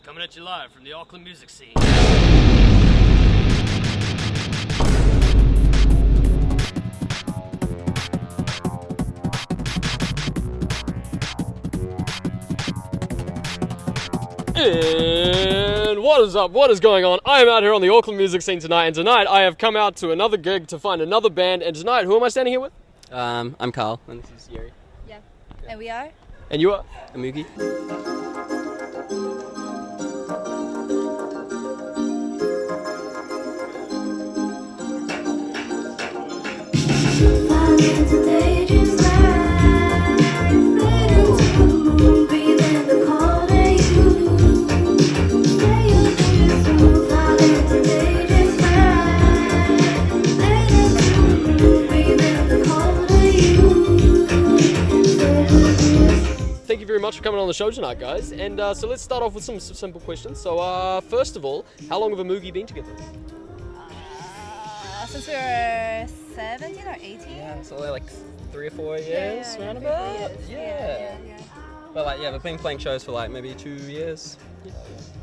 Coming at you live from the Auckland music scene. And what is up? What is going on? I am out here on the Auckland music scene tonight, and tonight I have come out to another gig to find another band. And tonight, who am I standing here with? I'm Carl, and this is Yuri. Yeah. And we are? And you are? IMUGI. Thank you very much for coming on the show tonight, guys. And so let's start off with some simple questions. So first of all, how long have IMUGI been together? Since we were 17 or 18? Yeah, so like 3 or 4 years, yeah, roundabout. 3 or 4 years. Yeah. But like, we've been playing shows for like maybe 2 years.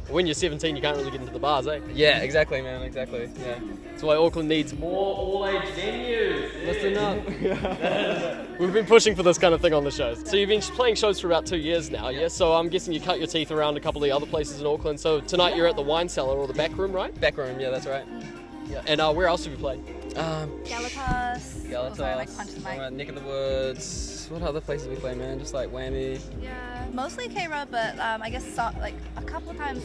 When you're 17, you can't really get into the bars, eh? Yeah, exactly, man, exactly. Yeah. That's why Auckland needs more all-age venues. Listen up. We've been pushing for this kind of thing on the shows. So you've been playing shows for about 2 years now, yeah? So I'm guessing you cut your teeth around a couple of the other places in Auckland. So tonight you're at the Wine Cellar or the Back Room, right? Back room, yeah, that's right. Yeah. And where else have you played? Galatas. Galatas, Like Punch the Mic. Neck of the Woods. What other places we play, man? Just like Whammy. Yeah, mostly K-Rub, but I guess like a couple times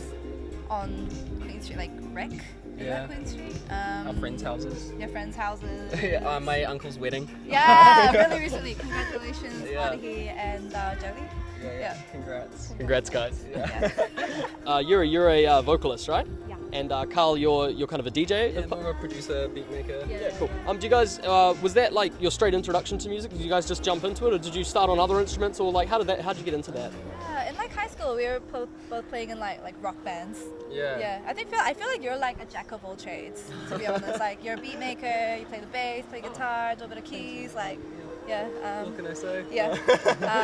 on Queen Street, like Rec. Yeah. Queen Street. Our friends' houses. Your friends' houses. Yeah, my uncle's wedding. Yeah, really recently. Congratulations, Yeah. Wadahi and Joey. Yeah. Congrats. Congrats, guys. Yeah. You're a vocalist, right? Yeah. And Carl, you're kind of a DJ? Yeah, more a producer, beat maker. Yeah. Yeah, cool. Do you guys, was that like your straight introduction to music? Did you guys just jump into it, or did you start on other instruments, or like how'd you get into that? Yeah, in like high school, we were both playing in like rock bands. Yeah. Yeah, I feel like you're like a jack of all trades, to be honest. Like you're a beat maker, you play the bass, play guitar, a little bit of keys, like yeah. What can I say? Yeah.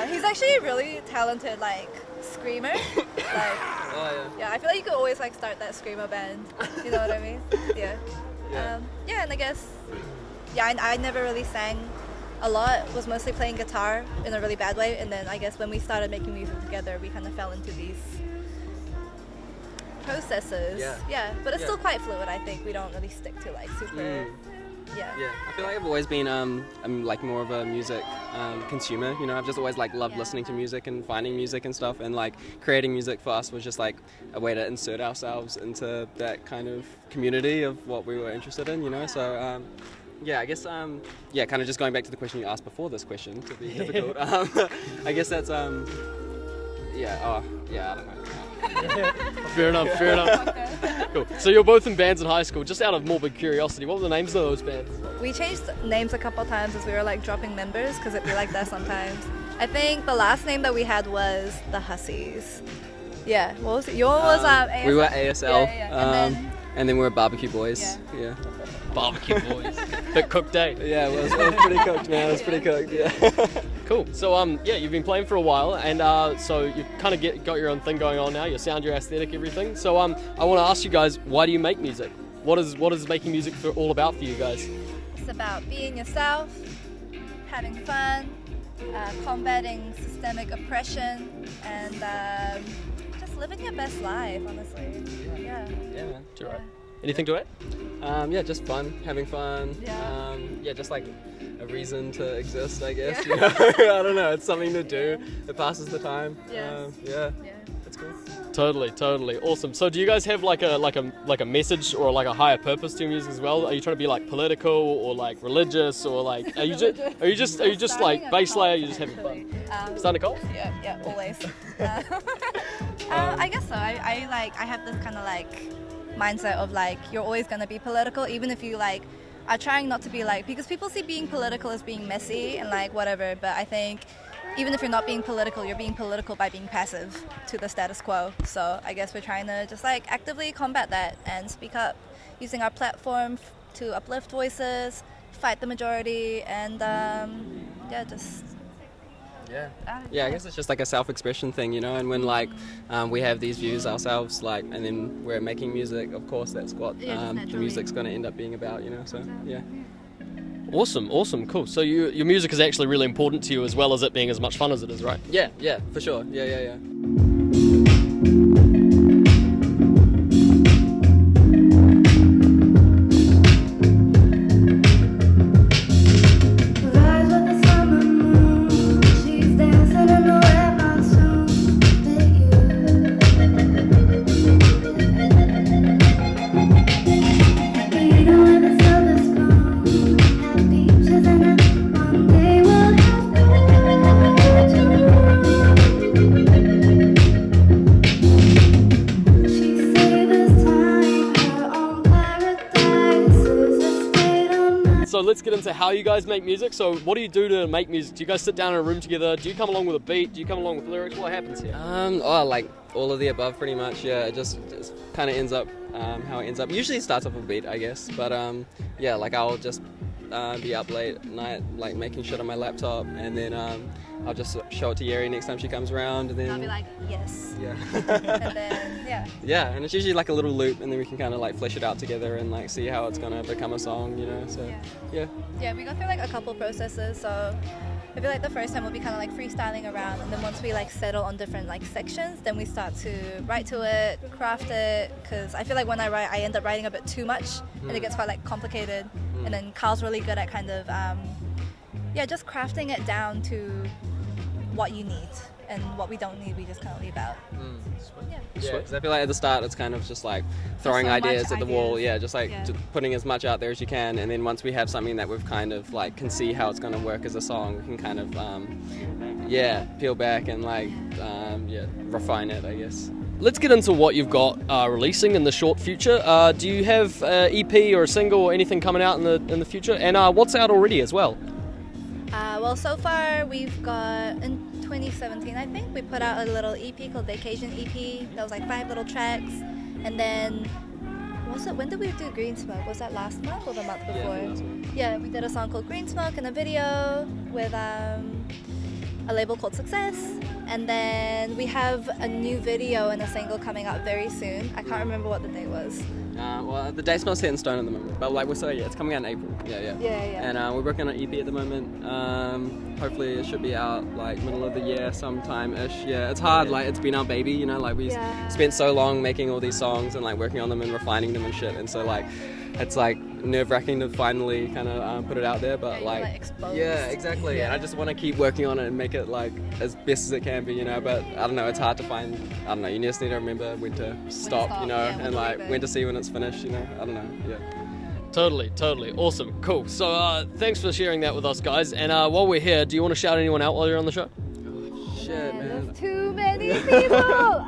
He's actually a really talented like screamer. Like Oh yeah, I feel like you could always like start that screamer band. You know what I mean? Yeah. Yeah. And I guess I never really sang a lot. Was mostly playing guitar in a really bad way, and then I guess when we started making music together, we kind of fell into these processes. Yeah. But it's Yeah. still quite fluid. I think we don't really stick to like super. Yeah. Yeah, I feel like I've always been I'm like more of a music consumer. You know, I've just always like loved listening to music and finding music and stuff, and like creating music for us was just like a way to insert ourselves into that kind of community of what we were interested in. You know, so yeah, I guess kind of just going back to the question you asked before this question to be difficult. I guess that's I don't know. Fair enough. Cool. So you're both in bands in high school. Just out of morbid curiosity, what were the names of those bands? We changed names a couple times as we were like dropping members because it'd be like that sometimes. I think the last name that we had was the Hussies. Yeah. What was it? Yours was ASL. We were ASL. Yeah. And then we were Barbecue Boys. Yeah. Barbecue Boys. Bit cooked day. Yeah, it was pretty cooked, man. It was pretty cooked, yeah. Cool. So you've been playing for a while, and so you've kind of got your own thing going on now. Your sound, your aesthetic, everything. So I want to ask you guys, why do you make music? What is making music all about for you guys? It's about being yourself, having fun, combating systemic oppression, and just living your best life, honestly. Yeah. Yeah, man. You're right. Anything to add? Just fun, having fun. Yeah. Just like a reason to exist, I guess. You know? I don't know. It's something to do. It passes the time. Yeah. Yeah. That's cool. Totally, awesome. So do you guys have like a message or like a higher purpose to your music as well? Are you trying to be like political or like religious or like are you just like bass layer? You're just having fun. Starting to call? Yeah, always. I guess so. I have this kind of like mindset of like you're always gonna be political, even if you like are trying not to be like, because people see being political as being messy and like whatever, but I think even if you're not being political, you're being political by being passive to the status quo. So I guess we're trying to just like actively combat that and speak up, using our platform to uplift voices, fight the majority, and just Yeah, I guess it's just like a self-expression thing, you know, and when like we have these views ourselves, like, and then we're making music, of course that's what the music's going to end up being about, you know, so yeah. Awesome, cool. So your music is actually really important to you as well as it being as much fun as it is, right? Yeah, for sure, yeah. So let's get into how you guys make music. So what do you do to make music? Do you guys sit down in a room together? Do you come along with a beat? Do you come along with lyrics? What happens here? Like all of the above pretty much, yeah. It just kind of ends up how it ends up. Usually it starts off a beat, I guess, but yeah, like I'll just be up late at night, like making shit on my laptop, and then I'll just show it to Yeri next time she comes around, and then I'll be like, yes. Yeah. And then, yeah. Yeah, and it's usually like a little loop, and then we can kind of like flesh it out together and like see how it's gonna become a song, you know. So yeah. Yeah, we go through like a couple processes. So I feel like the first time we'll be kind of like freestyling around, and then once we like settle on different like sections, then we start to write to it, craft it. Because I feel like when I write, I end up writing a bit too much, and it gets quite like complicated. And then Carl's really good at kind of just crafting it down to what you need, and what we don't need we just kind of leave out. Yeah, because I feel like at the start it's kind of just like throwing so ideas much at the wall, ideas. just putting as much out there as you can, and then once we have something that we've kind of like can see how it's going to work as a song, we can kind of peel back and like refine it, I guess. Let's get into what you've got releasing in the short future. Do you have an EP or a single or anything coming out in the future? And what's out already as well? Well, so far we've got, in 2017 I think, we put out a little EP called Vacation EP. That was like 5 little tracks. And then, when did we do Green Smoke? Was that last month or the month before? Yeah, we did a song called Green Smoke and a video with a label called Success. And then we have a new video and a single coming out very soon. I can't remember what the date was. Well, the date's not set in stone at the moment, but like it's coming out in April. Yeah. And we're working on an EP at the moment. Hopefully it should be out like middle of the year sometime-ish. Yeah, it's hard, like it's been our baby, you know, like we spent so long making all these songs and like working on them and refining them and shit, and so like it's like nerve-wracking to finally kind of put it out there, but exactly. And I just want to keep working on it and make it like as best as it can be, you know, but I don't know, it's hard to find, you just need to remember when to stop, you know, and like when to see when it's finished, you know, I don't know, Totally, awesome, cool. So thanks for sharing that with us, guys, and while we're here, do you want to shout anyone out while you're on the show? Shit, man. There's too many people!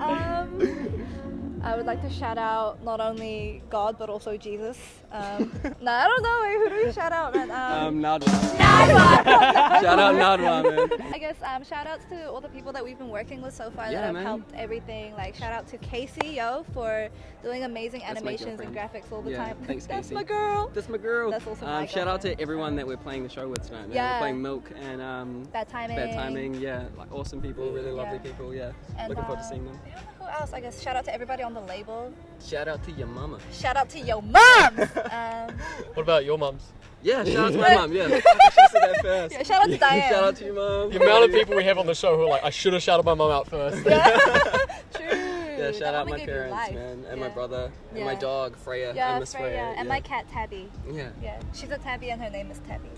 I would like to shout out not only God but also Jesus. I don't know. Who do we shout out, man? Nadwa. Nadwa. Shout out Nadwa, man. I guess shout outs to all the people that we've been working with so far that have helped everything. Like shout out to Casey for doing amazing animations and graphics all the time. Thanks, That's Casey. my girl. That's my girl. That's also my shout out girl. to everyone that we're playing the show with tonight, man. Yeah. We're playing Milk and Bad Timing. Bad Timing, like awesome people, really lovely people, And, looking forward to seeing them. Who else? I guess shout out to everybody on the label. Shout out to your mama. Shout out to your mom. What about your mums? Yeah, shout out to my mom, yeah. I should have said that first. Yeah, shout out to Diane. Shout out to your mom. The amount of people we have on the show who are like, I should have shouted my mum out first. True. Yeah, shout out my parents, man, and my brother, and my dog, Freya. Yeah, I miss Freya. and my cat, Tabby. Yeah. She's a tabby and her name is Tabby.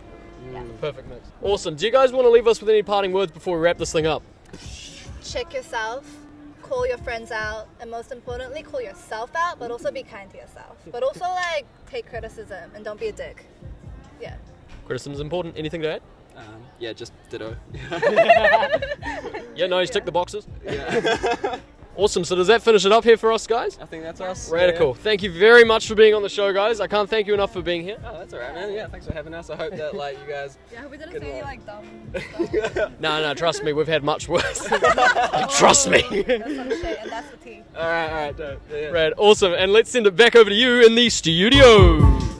Perfect mix. Awesome. Do you guys want to leave us with any parting words before we wrap this thing up? Check yourself, call your friends out, and most importantly, call yourself out, but also be kind to yourself. But also, like, take criticism and don't be a dick. Yeah. Criticism's important. Anything to add? Yeah, just ditto. Yeah, no, he's ticked the boxes. Yeah. Awesome. So does that finish it up here for us, guys? I think that's us. Radical. Yeah. Thank you very much for being on the show, guys. I can't thank you enough for being here. Oh, that's alright, man. Yeah, thanks for having us. I hope that, like, you guys... Yeah, I hope we didn't say any, like, dumb stuff. No, trust me. We've had much worse. Trust me. That's some shit, and that's the tea. Alright, dope. Yeah. Rad. Awesome. And let's send it back over to you in the studio.